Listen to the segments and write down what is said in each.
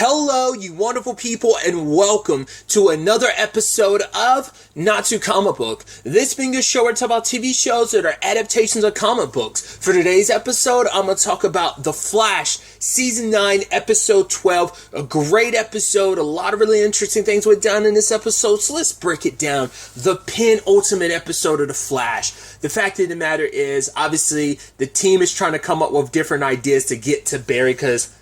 Hello, you wonderful people, and welcome to another episode of Not Too Comic Book. This being a show where I talk about TV shows that are adaptations of comic books. For today's episode, I'm going to talk about The Flash, Season 9, Episode 12. A great episode, a lot of really interesting things were done in this episode, so let's break it down. The penultimate episode of The Flash. The fact of the matter is, obviously, the team is trying to come up with different ideas to get to Barry, because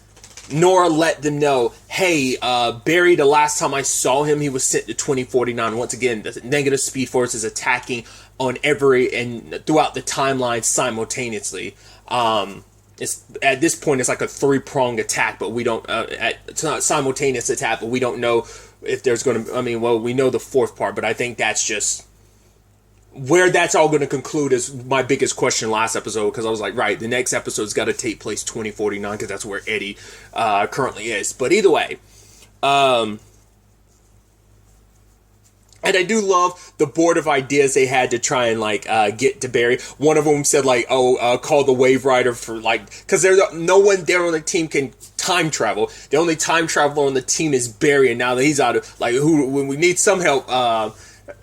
Nora let them know, hey, Barry, the last time I saw him, he was sent to 2049. Once again, the negative speed force is attacking on every and throughout the timeline simultaneously. It's at this point, it's like a three-pronged attack, but we don't, it's not simultaneous attack, but we don't know if there's going to, we know the fourth part, but I think that's just where that's all going to conclude is my biggest question last episode, because I was like, right, the next episode's got to take place 2049, because that's where Eddie currently is. But either way, and I do love the board of ideas they had to try and get to Barry. One of them said call the Wave Rider for because no one there on the team can time travel. The only time traveler on the team is Barry, and now that he's out of when we need some help.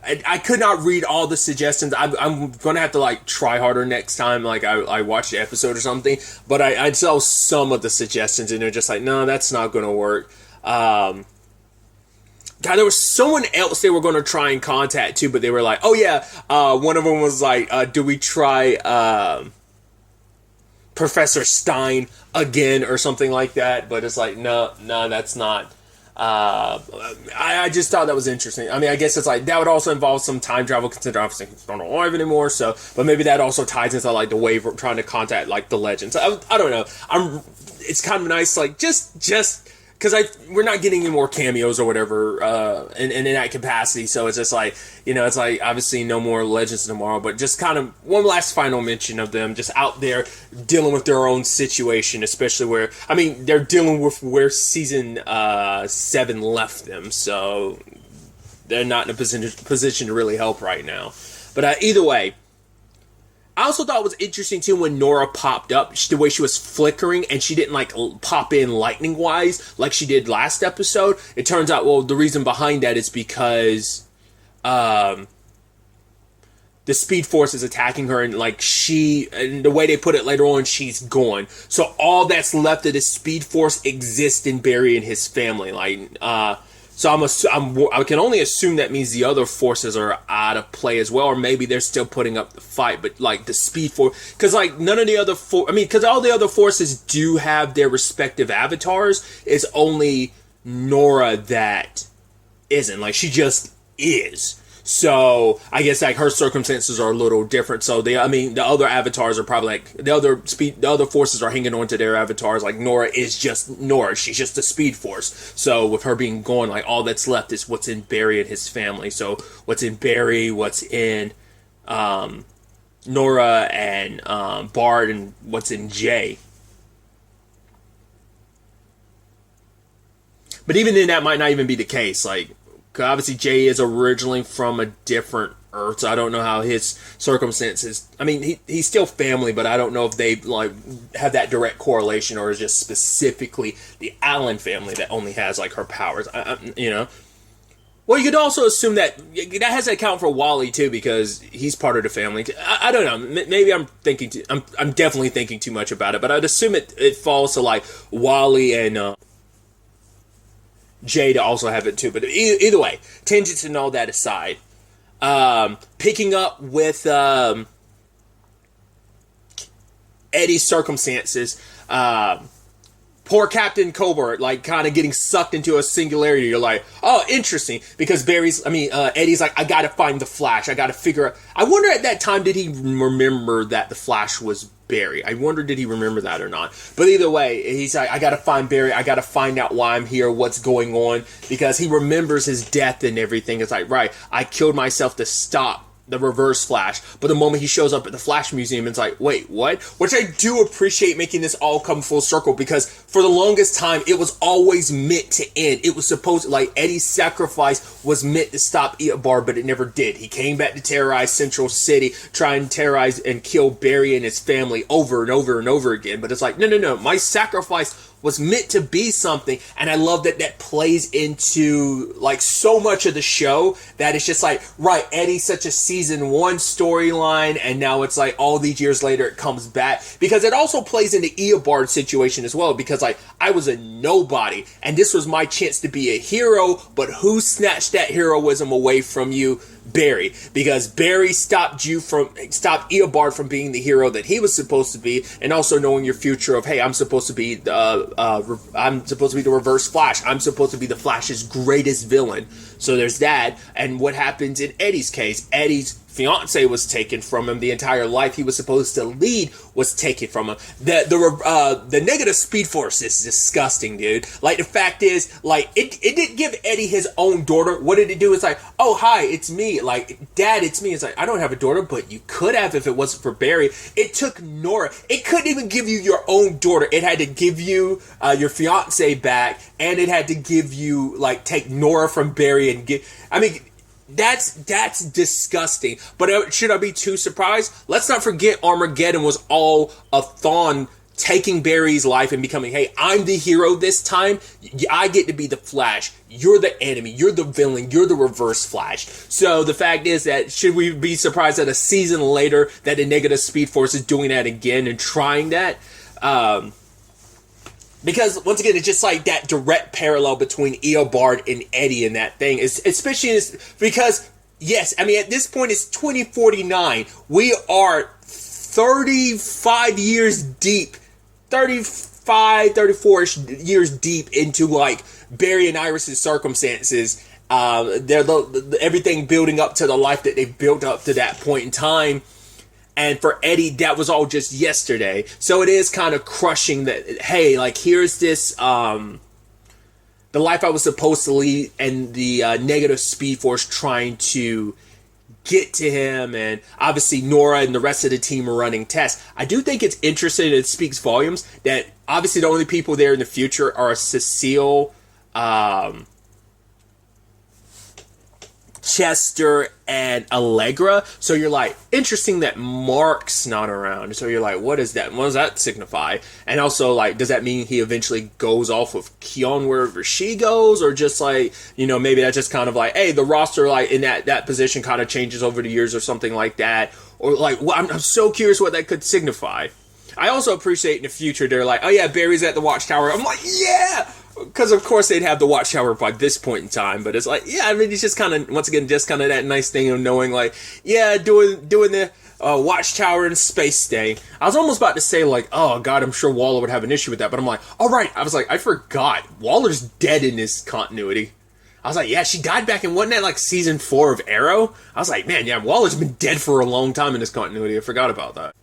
I could not read all the suggestions. I'm going to have to try harder next time I watch the episode or something. But I saw some of the suggestions and they're just no, that's not going to work. God, there was someone else they were going to try and contact too, but they were oh yeah, one of them was do we try Professor Stein again or something like that? But it's no, that's not. I just thought that was interesting. I guess it's that would also involve some time travel, considering obviously he's not alive anymore. So, but maybe that also ties into the Wave trying to contact the Legends. I don't know. It's kind of nice, just because we're not getting any more cameos or whatever in that capacity. So it's just it's obviously no more Legends tomorrow, but just kind of one last final mention of them just out there dealing with their own situation, especially where they're dealing with where season 7 left them, so they're not in a position to really help right now. But either way, I also thought it was interesting too when Nora popped up, the way she was flickering, and she didn't pop in lightning wise like she did last episode. It turns out, the reason behind that is because the Speed Force is attacking her, and and the way they put it later on, she's gone. So all that's left of the Speed Force exists in Barry and his family. So I can only assume that means the other forces are out of play as well, or maybe they're still putting up the fight. But the Speed Force, because none of the other because all the other forces do have their respective avatars. It's only Nora that isn't. She just is. So I guess her circumstances are a little different. So the other avatars are probably the other forces are hanging on to their avatars. Nora is just Nora. She's just the Speed Force. So with her being gone, all that's left is what's in Barry and his family. So what's in Barry, what's in Nora and Bard, and what's in Jay. But even then, that might not even be the case. Obviously, Jay is originally from a different Earth, so I don't know how his circumstances. He's still family, but I don't know if they have that direct correlation, or is just specifically the Allen family that only has her powers. Well, you could also assume that has to account for Wally too, because he's part of the family. I don't know. Maybe I'm thinking. I'm definitely thinking too much about it, but I'd assume it falls to Wally and Jay to also have it too. But either way, tangents and all that aside, picking up with Eddie's circumstances, poor Captain Cobra, kind of getting sucked into a singularity. You're oh, interesting, because Eddie's I gotta find the Flash. I gotta figure out. I wonder at that time, did he remember that the Flash was Barry? I wonder, did he remember that or not? But either way, he's I gotta find Barry. I gotta find out why I'm here, what's going on, because he remembers his death and everything. It's right, I killed myself to stop the Reverse Flash, but the moment he shows up at the Flash Museum, it's wait, what? Which I do appreciate making this all come full circle, because for the longest time, it was always meant to end. It was supposed, Eddie's sacrifice was meant to stop Eobard, but it never did. He came back to terrorize Central City, try and terrorize and kill Barry and his family over and over and over again, but it's no, my sacrifice was meant to be something. And I love that that plays into like so much of the show, that it's just like, right, Eddie's such a season 1 storyline, and now it's like all these years later it comes back, because it also plays into Eobard's situation as well, because like I was a nobody and this was my chance to be a hero, but who snatched that heroism away from you? Barry, because Barry stopped Eobard from being the hero that he was supposed to be, and also knowing your future of, hey, I'm supposed to be the Reverse Flash. I'm supposed to be the Flash's greatest villain. So there's that. And what happens in Eddie's case? Eddie's fiance was taken from him. The entire life he was supposed to lead was taken from him. The negative speed force is disgusting, dude. Like, the fact is, like, it didn't give Eddie his own daughter. What did it do? It's like, oh, hi, it's me. Like, Dad, it's me. It's like, I don't have a daughter, but you could have if it wasn't for Barry. It took Nora. It couldn't even give you your own daughter. It had to give you your fiance back, and it had to give you, like, take Nora from Barry and get... I mean... That's disgusting. But should I be too surprised? Let's not forget Armageddon was all of Thawne taking Barry's life and becoming, hey, I'm the hero this time. I get to be the Flash. You're the enemy. You're the villain. You're the Reverse Flash. So the fact is that, should we be surprised that a season later that the negative speed force is doing that again and trying that? Because, once again, it's just like that direct parallel between Eobard and Eddie in that thing. Especially because, yes, I mean, at this point, it's 2049. We are 35 years deep, 34-ish years deep into, like, Barry and Iris's circumstances. Everything building up to the life that they've built up to that point in time. And for Eddie, that was all just yesterday. So it is kind of crushing that, hey, like, here's this, the life I was supposed to lead, and the negative speed force trying to get to him. And obviously Nora and the rest of the team are running tests. I do think it's interesting, it speaks volumes, that obviously the only people there in the future are Cecile, Chester, and Allegra. So you're like, interesting that Mark's not around. So you're like, what is that? What does that signify? And also, like, does that mean he eventually goes off with Kion wherever she goes? Or just like, you know, maybe that's just kind of like, hey, the roster, like, in that position kind of changes over the years or something like that. Or like, well, I'm so curious what that could signify. I also appreciate in the future, they're like, oh yeah, Barry's at the Watchtower. I'm like, yeah! Because, of course, they'd have the Watchtower by this point in time. But it's like, yeah, I mean, it's just kind of, once again, just kind of that nice thing of knowing, like, yeah, doing the Watchtower and space thing. I was almost about to say, like, oh, God, I'm sure Waller would have an issue with that. But I'm like, all right. I was like, I forgot. Waller's dead in this continuity. I was like, yeah, she died back in, wasn't that, like, season 4 of Arrow? I was like, man, yeah, Waller's been dead for a long time in this continuity. I forgot about that.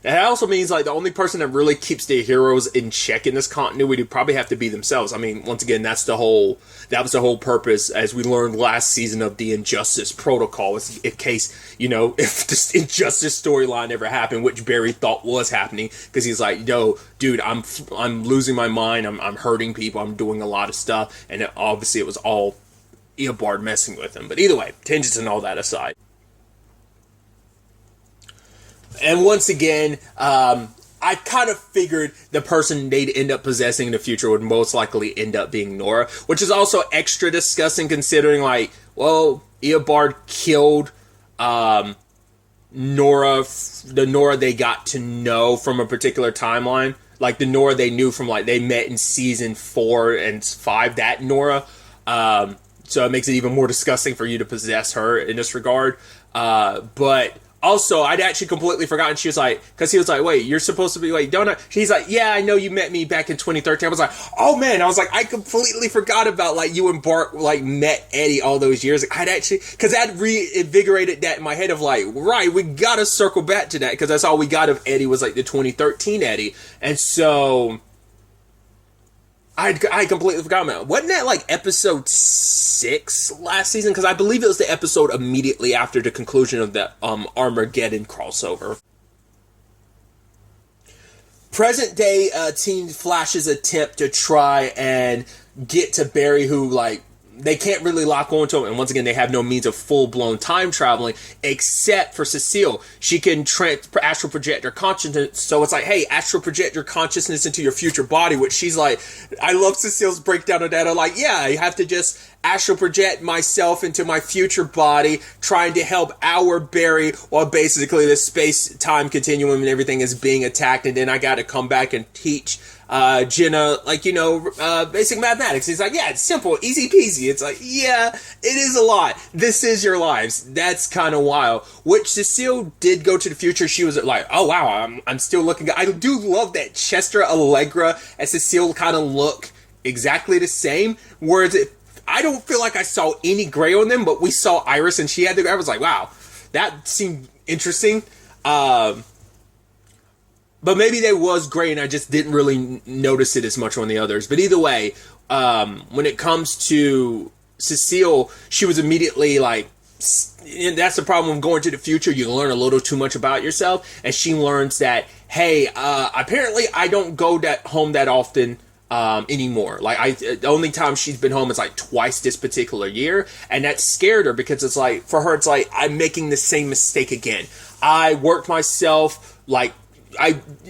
That also means, like, the only person that really keeps the heroes in check in this continuity would probably have to be themselves. I mean, once again, that was the whole purpose, as we learned last season, of the Injustice Protocol, in case, you know, if this Injustice storyline ever happened, which Barry thought was happening, because he's like, yo, dude, I'm losing my mind, I'm hurting people, I'm doing a lot of stuff, and obviously it was all Eobard messing with him. But either way, tangents and all that aside. And once again, I kind of figured the person they'd end up possessing in the future would most likely end up being Nora, which is also extra disgusting considering, like, well, Eobard killed Nora, the Nora they got to know from a particular timeline. Like, the Nora they knew from, like, they met in season 4 and 5, that Nora. So it makes it even more disgusting for you to possess her in this regard. But... also, I'd actually completely forgotten. She was like, because he was like, wait, you're supposed to be, like, don't I? She's like, yeah, I know you met me back in 2013. I was like, oh man, I was like, I completely forgot about, like, you and Bart, like, met Eddie all those years. I'd actually, because that reinvigorated that in my head of, like, right, we gotta circle back to that, because that's all we got of Eddie was, like, the 2013 Eddie. And so... I completely forgot about it. Wasn't that, like, episode 6 last season? Because I believe it was the episode immediately after the conclusion of the Armageddon crossover. Present day Team Flash's attempt to try and get to Barry, who, like, they can't really lock onto him, and once again, they have no means of full-blown time traveling, except for Cecile. She can astral project her consciousness, so it's like, hey, astral project your consciousness into your future body, which she's like, I love Cecile's breakdown of that. I'm like, yeah, I have to just astral project myself into my future body, trying to help our Barry, while basically the space-time continuum and everything is being attacked, and then I gotta come back and teach Jenna, like, basic mathematics. He's like, yeah, it's simple, easy peasy. It's like, yeah, it is a lot. This is your lives. That's kind of wild. Which Cecile did go to the future. She was like, oh wow, I'm still looking. I do love that Chester, Allegra, and Cecile kind of look exactly the same. Whereas I don't feel like I saw any gray on them, but we saw Iris and she had the. I was like, wow, that seemed interesting. But maybe there was gray and I just didn't really notice it as much on the others. But either way, when it comes to Cecile, she was immediately like, and that's the problem with going to the future. You learn a little too much about yourself. And she learns that, hey, apparently I don't go home that often anymore. Like, the only time she's been home is like twice this particular year. And that scared her because it's like, for her, it's like, I'm making the same mistake again. I worked myself, like,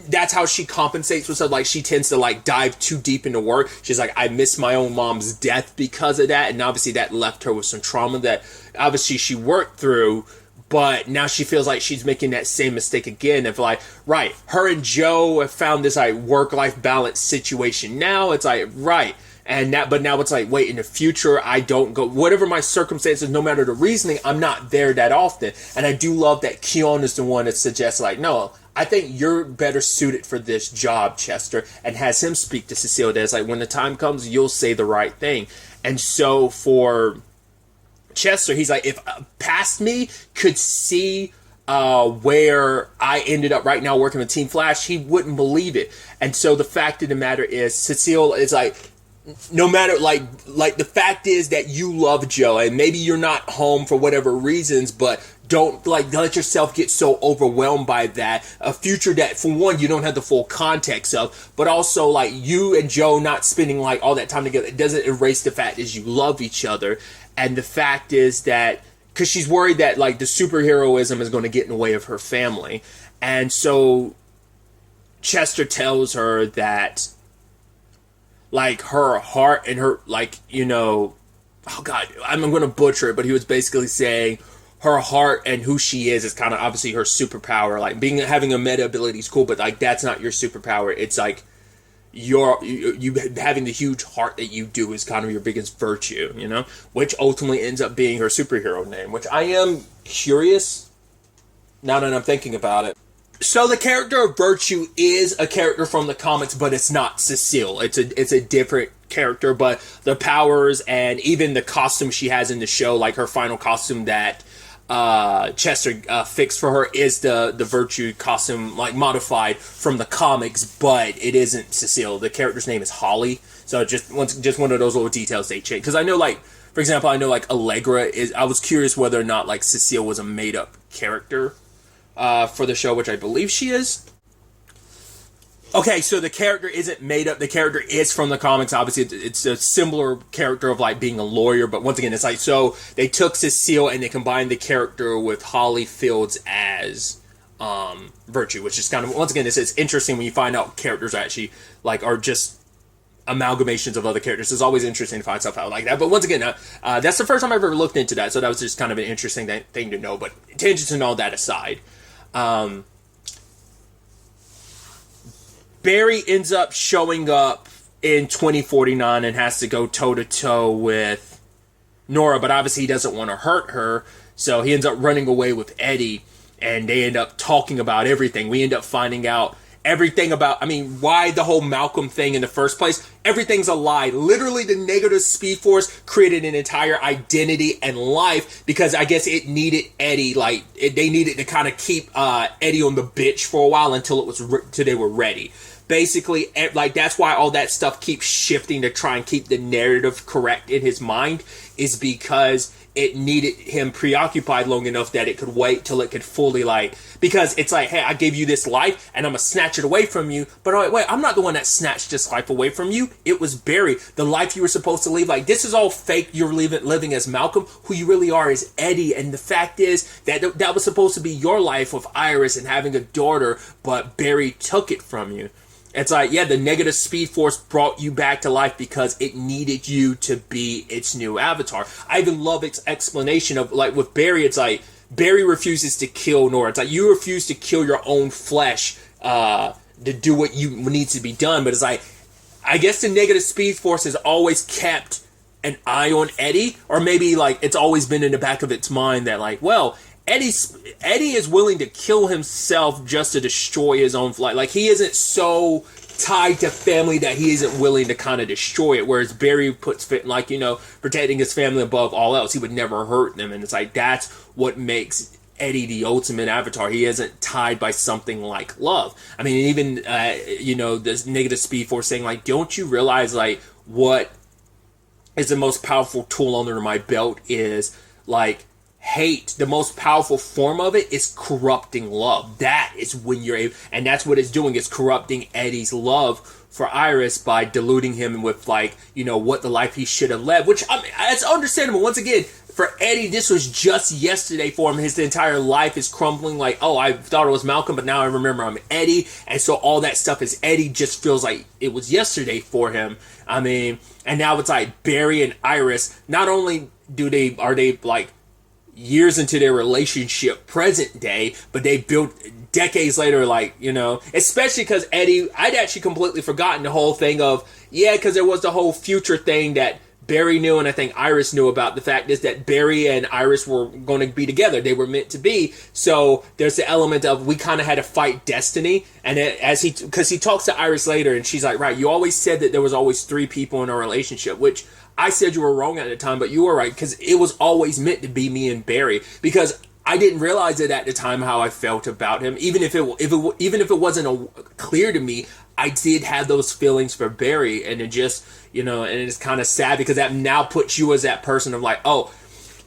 that's how she compensates with stuff. Like, she tends to like dive too deep into work. She's like, I miss my own mom's death because of that, and obviously that left her with some trauma that obviously she worked through. But now she feels like she's making that same mistake again. If like, right, her and Joe have found this like work-life balance situation. Now it's like, right, and that, but now it's like, wait, in the future I don't go, whatever my circumstances, no matter the reasoning, I'm not there that often. And I do love that Keon is the one that suggests like, no, I think you're better suited for this job, Chester, and has him speak to Cecile. That's like, when the time comes, you'll say the right thing. And so for Chester, he's like, if past me could see where I ended up right now working with Team Flash, he wouldn't believe it. And so the fact of the matter is, Cecile is like, no matter, like the fact is that you love Joe, and maybe you're not home for whatever reasons, but don't like let yourself get so overwhelmed by that. A future that, for one, you don't have the full context of, but also like you and Joe not spending like all that time together, it doesn't erase the fact is you love each other. And the fact is that, because she's worried that like the superheroism is going to get in the way of her family. And so Chester tells her that like her heart and her, like, oh God, I'm going to butcher it, but he was basically saying her heart and who she is kind of obviously her superpower. Like, having a meta ability is cool, but like that's not your superpower. It's like you having the huge heart that you do is kind of your biggest virtue, which ultimately ends up being her superhero name, which I am curious now that I'm thinking about it. So the character of Virtue is a character from the comics, but it's not Cecile. It's a different character, but the powers and even the costume she has in the show, like her final costume that Chester fixed for her, is the Virtue costume, like modified from the comics, but it isn't Cecile. The character's name is Holly. So just one of those little details they changed. Because I know, like, for example, I know like Allegra is. I was curious whether or not like Cecile was a made up character for the show, which I believe she is. Okay, so the character isn't made up. The character is from the comics. Obviously, it's a similar character of like being a lawyer, but once again, it's like, so they took Cecile and they combined the character with Holly Fields as Virtue, which is kind of, once again, it's interesting when you find out characters actually like are just amalgamations of other characters. It's always interesting to find stuff out like that. But once again, that's the first time I've ever looked into that, so that was just kind of an interesting thing to know. But tangents and all that aside, Barry ends up showing up in 2049 and has to go toe-to-toe with Nora, but obviously he doesn't want to hurt her, so he ends up running away with Eddie, and they end up talking about everything. We end up finding out everything about, why the whole Malcolm thing in the first place. Everything's a lie. Literally, the negative Speed Force created an entire identity and life because I guess it needed Eddie. They needed to kind of keep Eddie on the bitch for a while until they were ready. Basically, like, that's why all that stuff keeps shifting to try and keep the narrative correct in his mind, is because it needed him preoccupied long enough that it could wait till it could fully, like, because it's like, hey, I gave you this life and I'm gonna snatch it away from you, but wait, I'm not the one that snatched this life away from you. It was Barry, the life you were supposed to live. Like, this is all fake. You're living as Malcolm. Who you really are is Eddie. And the fact is that that was supposed to be your life with Iris and having a daughter, but Barry took it from you. It's like, yeah, the negative speed force brought you back to life because it needed you to be its new avatar. I even love its explanation of, like, with Barry, it's like, Barry refuses to kill Nora. It's like, you refuse to kill your own flesh to do what needs to be done. But it's like, I guess the negative speed force has always kept an eye on Eddie, or maybe, like, it's always been in the back of its mind that, like, well, Eddie is willing to kill himself just to destroy his own flight. Like, he isn't so tied to family that he isn't willing to kind of destroy it. Whereas Barry puts, like, you know, protecting his family above all else. He would never hurt them. And it's like, that's what makes Eddie the ultimate avatar. He isn't tied by something like love. I mean, even, you know, this negative speed force saying, like, don't you realize, like, what is the most powerful tool under my belt is, like, hate. The most powerful form of it is corrupting love. That is when you're able, and that's what it's doing. It's corrupting Eddie's love for Iris by diluting him with, like, you know, what the life he should have led, which, I mean, it's understandable. Once again, for Eddie, this was just yesterday for him. His entire life is crumbling. Like, oh, I thought it was Malcolm, but now I remember I'm Eddie. And so all that stuff is Eddie just feels like it was yesterday for him. I mean, and now it's like Barry and Iris, not only are they like years into their relationship present day, but they built decades later, like, you know, especially because Eddie, I'd actually completely forgotten the whole thing of, yeah, because there was the whole future thing that Barry knew, and I think Iris knew about. The fact is that Barry and Iris were going to be together. They were meant to be. So there's the element of, we kind of had to fight destiny. And because he talks to Iris later, and she's like, right, you always said that there was always 3 people in our relationship, which I said you were wrong at the time, but you were right, because it was always meant to be me and Barry. Because I didn't realize it at the time how I felt about him. Even if it wasn't clear to me, I did have those feelings for Barry, and it just, you know, and it's kind of sad because that now puts you as that person of, like, oh,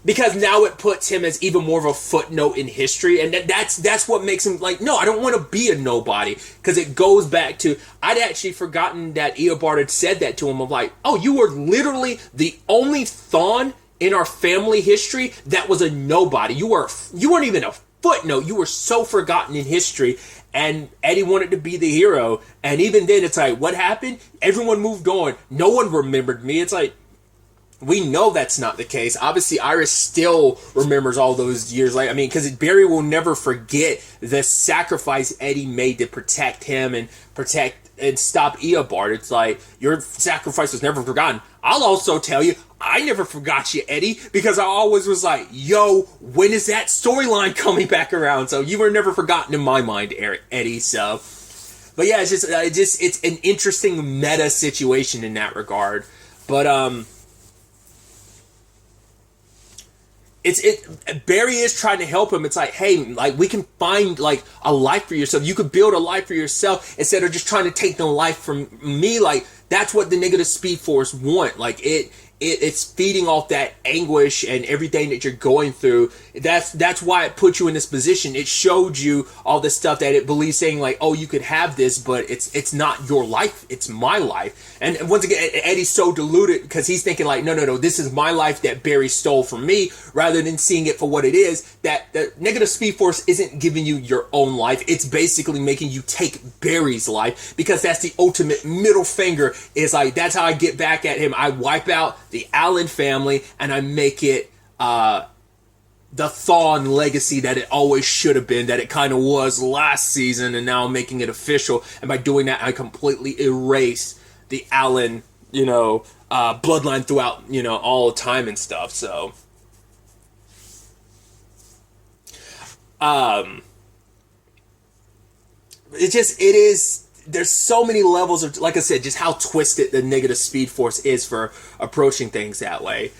because now it puts him as even more of a footnote in history, and that's what makes him like, no, I don't want to be a nobody, because it goes back to, I'd actually forgotten that Eobard had said that to him of, like, oh, you were literally the only Thawne in our family history that was a nobody. You weren't even a footnote. You were so forgotten in history. And Eddie wanted to be the hero. And even then, it's like, what happened? Everyone moved on. No one remembered me. It's like, we know that's not the case. Obviously, Iris still remembers all those years later. I mean, because Barry will never forget the sacrifice Eddie made to protect him and stop Eobard. It's like, your sacrifice was never forgotten. I'll also tell you, I never forgot you, Eddie, because I always was like, yo, when is that storyline coming back around? So you were never forgotten in my mind, Eddie. So, but yeah, it's an interesting meta situation in that regard. But Barry is trying to help him. It's like, hey, like, we can find, like, a life for yourself. You could build a life for yourself instead of just trying to take the life from me. Like, that's what the negative speed force want. Like, it's feeding off that anguish and everything that you're going through. That's why it put you in this position. It showed you all the stuff that it believes, saying, like, oh, you could have this, but it's not your life, it's my life. And once again, Eddie's so deluded because he's thinking, like, no, this is my life that Barry stole from me, rather than seeing it for what it is, that the negative speed force isn't giving you your own life. It's basically making you take Barry's life, because that's the ultimate middle finger. Is like, that's how I get back at him. I wipe out the Allen family, and I make it the Thawne legacy that it always should have been, that it kind of was last season, and now I'm making it official. And by doing that, I completely erase the Allen, bloodline throughout, all time and stuff. So, there's so many levels of, like I said, just how twisted the negative speed force is for approaching things that way.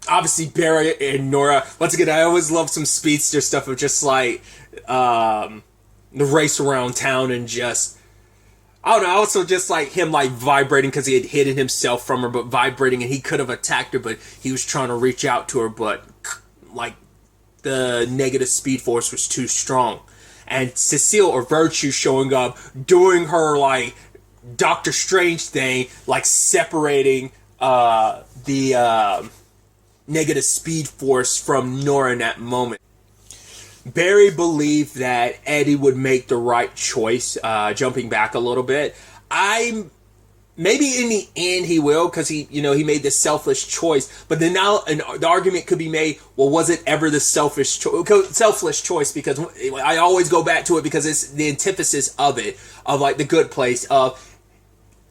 Obviously, Barry and Nora, once again, I always love some speedster stuff of just like the race around town and just I don't know. Also, just like him, like vibrating because he had hidden himself from her, but vibrating, and he could have attacked her, but he was trying to reach out to her, but like the negative speed force was too strong. And Cecile or Virtue showing up, doing her like Doctor Strange thing, like separating the negative speed force from Nora in that moment. Barry believed that Eddie would make the right choice, jumping back a little bit. I'm maybe in the end he will, because he made this selfish choice. But then now the argument could be made, well, was it ever the selfish choice? Because I always go back to it because it's the antithesis of it, of like the good place of,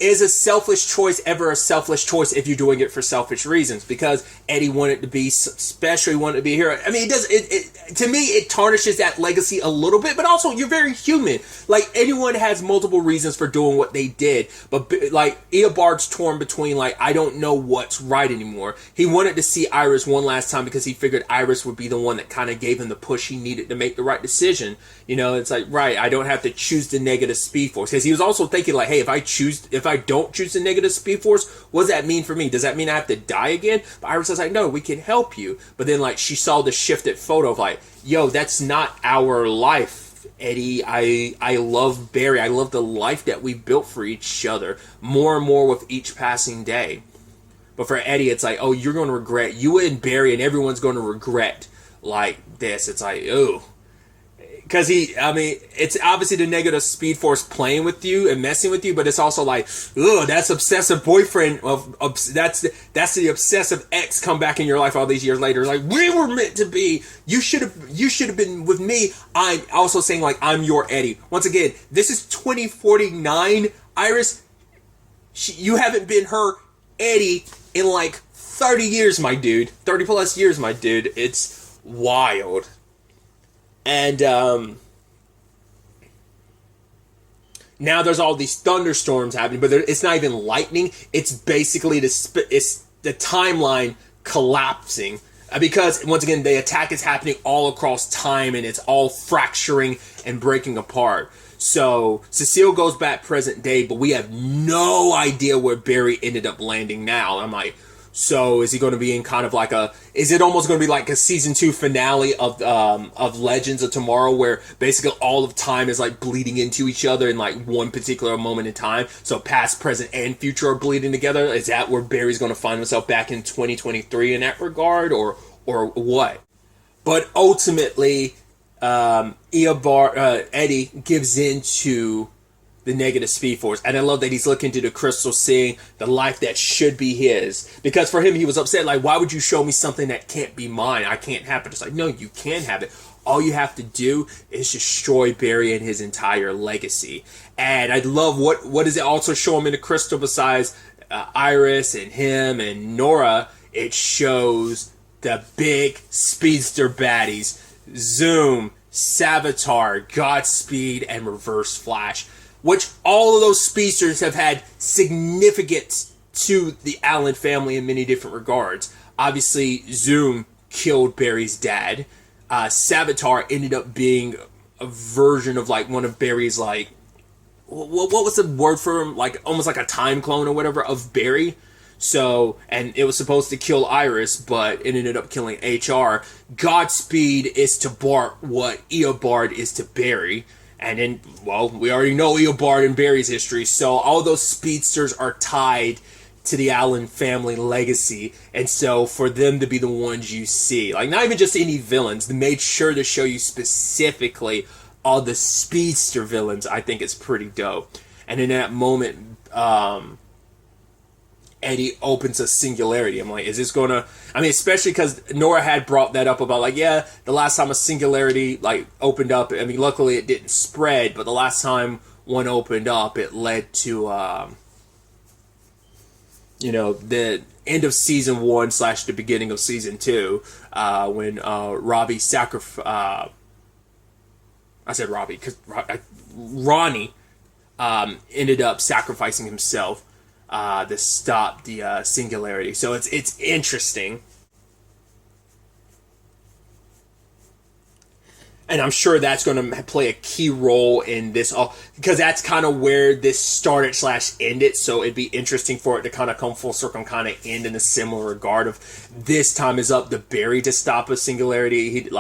is a selfish choice ever a selfish choice if you're doing it for selfish reasons? Because Eddie wanted to be special, he wanted to be a hero. I mean, it does. To me, it tarnishes that legacy a little bit. But also, you're very human. Like, anyone has multiple reasons for doing what they did. But like, Eobard's torn between like, I don't know what's right anymore. He wanted to see Iris one last time because he figured Iris would be the one that kind of gave him the push he needed to make the right decision. It's like, right, I don't have to choose the negative speed force. Because he was also thinking like, hey, if I don't choose the negative speed force, what does that mean for me? Does that mean I have to die again? But Iris was like, no, we can help you. But then like she saw the shifted photo of like, yo, that's not our life, Eddie. I love Barry. I love the life that we built for each other more and more with each passing day. But for Eddie, it's like, oh, you're going to regret, you and Barry and everyone's going to regret like this. It's like, oh. Because it's obviously the negative speed force playing with you and messing with you, but it's also like, ugh, that's obsessive boyfriend that's the obsessive ex come back in your life all these years later. Like, we were meant to be. You should have been with me. I'm also saying like, I'm your Eddie. Once again, this is 2049, Iris. You haven't been her Eddie in like 30 years, my dude. 30 plus years, my dude. It's wild. And now there's all these thunderstorms happening, but it's not even lightning. It's basically it's the timeline collapsing. Because, once again, the attack is happening all across time, and it's all fracturing and breaking apart. So, Cecile goes back present day, but we have no idea where Barry ended up landing now. I'm like, so is he going to be in kind of like is it almost going to be like a season 2 finale of Legends of Tomorrow, where basically all of time is like bleeding into each other in like one particular moment in time? So past, present, and future are bleeding together. Is that where Barry's going to find himself back in 2023 in that regard, or what? But ultimately, Eddie gives in to the negative speed force. And I love that he's looking to the crystal, seeing the life that should be his. Because for him, he was upset, like, why would you show me something that can't be mine? I can't have it. It's like, no, you can have it. All you have to do is destroy Barry and his entire legacy. And I love what does it also show him in the crystal besides Iris and him and Nora? It shows the big speedster baddies: Zoom, Savitar, Godspeed, and Reverse Flash. Which all of those speedsters have had significance to the Allen family in many different regards. Obviously, Zoom killed Barry's dad. Savitar ended up being a version of like one of Barry's, like, what was the word for him? Like almost like a time clone or whatever of Barry. So, and it was supposed to kill Iris, but it ended up killing HR. Godspeed is to Bart what Eobard is to Barry. And then, well, we already know Eobard and Barry's history, so all those speedsters are tied to the Allen family legacy. And so for them to be the ones you see, like not even just any villains, they made sure to show you specifically all the speedster villains. I think it's pretty dope. And in that moment, Eddie opens a singularity. I'm like, is this gonna... I mean, especially because Nora had brought that up about, like, yeah, the last time a singularity, like, opened up, I mean, luckily it didn't spread, but the last time one opened up, it led to, the end of Season 1 / the beginning of Season 2, when Robbie I said Robbie, because Ronnie ended up sacrificing himself to stop the singularity. So it's interesting. And I'm sure that's going to play a key role in this, because that's kind of where this started / ended. So it'd be interesting for it to kind of come full circle and kind of end in a similar regard of this time is up to Barry to stop a singularity. He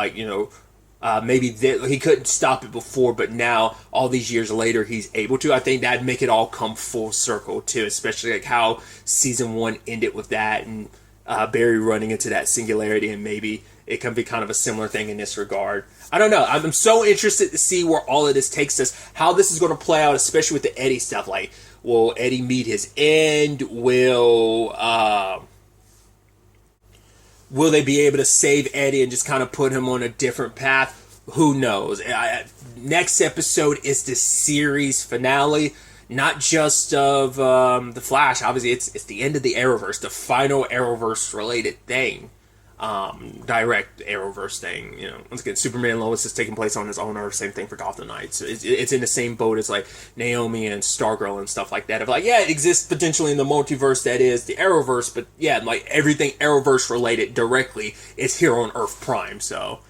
maybe he couldn't stop it before, but now all these years later he's able to. I think that'd make it all come full circle too, especially like how season 1 ended with that and Barry running into that singularity, and maybe it can be kind of a similar thing in this regard. I don't know. I'm so interested to see where all of this takes us, how this is going to play out, especially with the Eddie stuff. Like, will Eddie meet his end? Will they be able to save Eddie and just kind of put him on a different path? Who knows? Next episode is the series finale, not just of the Flash. Obviously, it's the end of the Arrowverse, the final Arrowverse related thing. Direct Arrowverse thing, once again, Superman and Lois is taking place on his own Earth, same thing for Gotham Knights. It's in the same boat as like Naomi and Stargirl and stuff like that. Of like, yeah, it exists potentially in the multiverse that is the Arrowverse, but yeah, like everything Arrowverse related directly is here on Earth Prime. So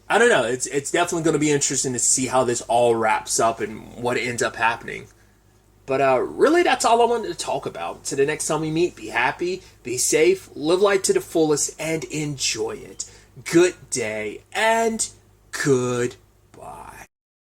I don't know. It's definitely going to be interesting to see how this all wraps up and what ends up happening. But really, that's all I wanted to talk about. Till the next time we meet, be happy, be safe, live life to the fullest, and enjoy it. Good day, and goodbye.